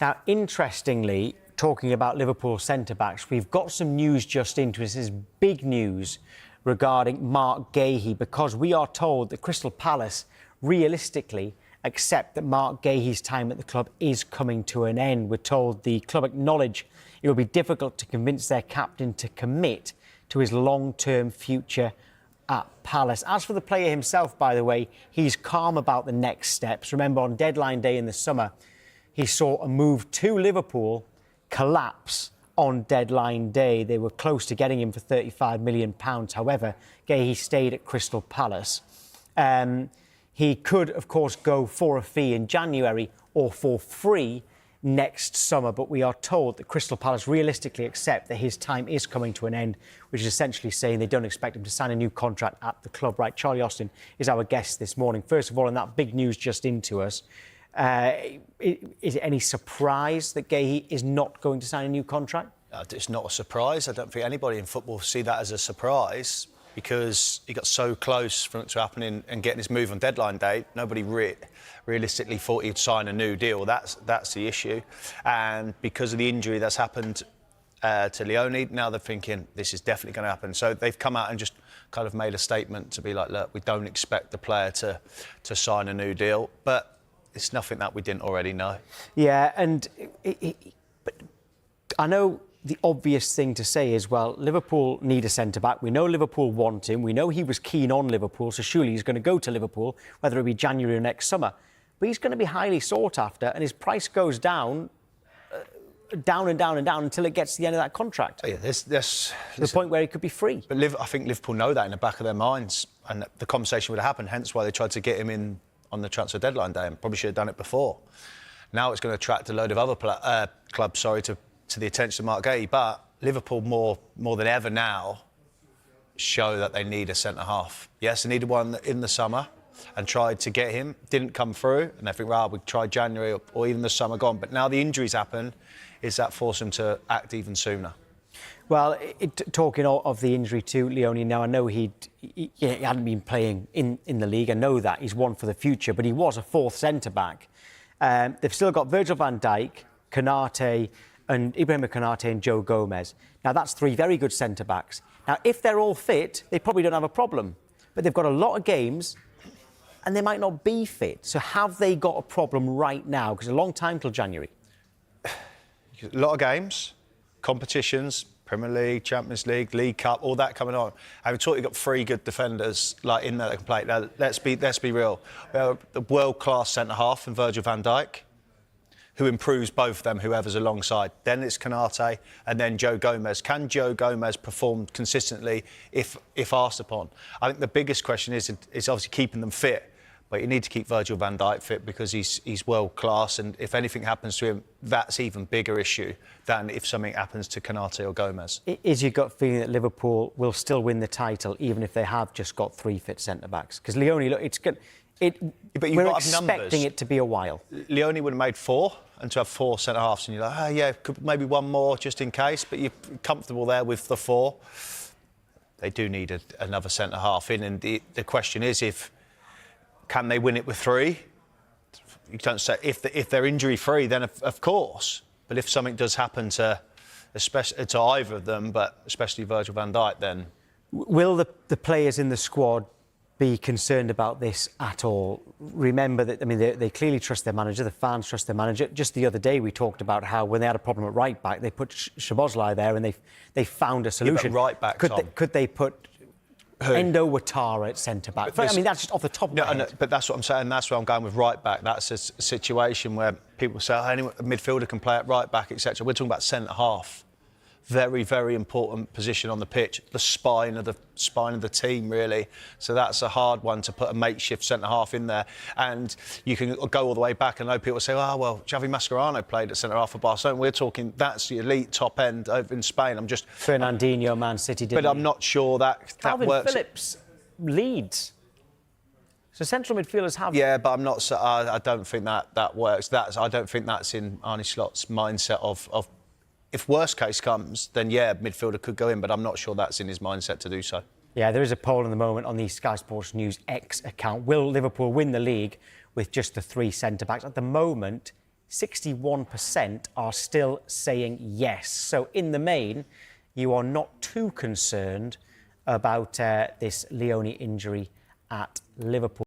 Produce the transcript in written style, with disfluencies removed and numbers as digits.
Now, interestingly, talking about Liverpool centre-backs, we've got some news just into us. This is big news regarding Marc Guehi, because we are told that Crystal Palace realistically accept that Marc Guehi's time at the club is coming to an end. We're told the club acknowledge it will be difficult to convince their captain to commit to his long-term future at Palace. As for the player himself, by the way, he's calm about the next steps. Remember, on deadline day in the summer, he saw a move to Liverpool collapse on deadline day. They were close to getting him for £35 million. However, Guehi stayed at Crystal Palace. He could, of course, go for a fee in January or for free next summer, but we are told that Crystal Palace realistically accept that his time is coming to an end, which is essentially saying they don't expect him to sign a new contract at the club. Right, Charlie Austin is our guest this morning. First of all, and that big news just into us, is it any surprise that Guehi is not going to sign a new contract? It's not a surprise. I don't think anybody in football see that as a surprise, because he got so close for it to happening and getting his move on deadline day. Nobody realistically thought he'd sign a new deal. That's the issue. And because of the injury that's happened to Leone, now they're thinking this is definitely going to happen. So they've come out and just kind of made a statement to be like, look, we don't expect the player to sign a new deal. But it's nothing that we didn't already know. Yeah, and but I know the obvious thing to say is, well, Liverpool need a centre-back. We know Liverpool want him. We know he was keen on Liverpool, so surely he's going to go to Liverpool, whether it be January or next summer. But he's going to be highly sought after, and his price goes down, down and down and down until it gets to the end of that contract. Oh, yeah, the point where he could be free. But I think Liverpool know that in the back of their minds, and the conversation would have happened, hence why they tried to get him in on the transfer deadline day, and probably should have done it before. Now it's going to attract a load of other clubs, to the attention of Marc Guehi, but Liverpool more than ever now show that they need a centre-half. Yes, they needed one in the summer and tried to get him, didn't come through, and they think, well, we tried January or even the summer gone. But now the injuries happen, is that force him to act even sooner? Well, talking of the injury to Leone, now I know he hadn't been playing in the league. I know that he's one for the future, but he was a fourth centre-back. They've still got Virgil van Dijk, Konate, and Ibrahim Konate and Joe Gomez. Now, that's three very good centre-backs. Now, if they're all fit, they probably don't have a problem. But they've got a lot of games, and they might not be fit. So have they got a problem right now? Because it's a long time till January. A lot of games, competitions, Premier League, Champions League, League Cup, all that coming on. And we thought you've got three good defenders in there that can play. Now, let's be real. We have a world-class centre-half in Virgil van Dijk, who improves both of them, whoever's alongside. Then it's Konate and then Joe Gomez. Can Joe Gomez perform consistently if asked upon? I think the biggest question is obviously keeping them fit, but you need to keep Virgil van Dijk fit because he's world-class, and if anything happens to him, that's even bigger issue than if something happens to Konate or Gomez. Is your gut feeling that Liverpool will still win the title, even if they have just got three fit centre-backs? Because Leone, look, it's good. We're expecting it to be a while. Leone would have made four, and to have four centre-halves, and you're like, oh, yeah, could maybe one more just in case, but you're comfortable there with the four. They do need another centre-half in, and the question is, can they win it with three? You don't say if they're injury-free, then of course. But if something does happen to either of them, but especially Virgil van Dijk, then... Will the players in the squad be concerned about this at all? Remember that, I mean, they clearly trust their manager, the fans trust their manager. Just the other day we talked about how when they had a problem at right back, they put Szoboszlai there and they found a solution. Yeah, right back, could they put Endo Ouattara at centre back? I mean, that's just off the top of my head. But that's what I'm saying. That's where I'm going with right back. That's a situation where people say, a midfielder can play at right back, etc. We're talking about centre half. Very, very important position on the pitch. The spine of the team, really. So that's a hard one to put a makeshift centre half in there. And you can go all the way back. And I know people say, oh, well, Xavi Mascherano played at centre half for Barcelona. We're talking that's the elite top end over in Spain. I'm just Fernandinho, Man City, didn't But I'm not sure that works. Calvin Phillips leads. So central midfielders have... Yeah, but I'm not... I don't think that works. I don't think that's in Arne Slot's mindset of if worst case comes, then yeah, midfielder could go in, but I'm not sure that's in his mindset to do so. Yeah, there is a poll in the moment on the Sky Sports News X account. Will Liverpool win the league with just the three centre-backs? At the moment, 61% are still saying yes. So in the main, you are not too concerned about this Leone injury at Liverpool.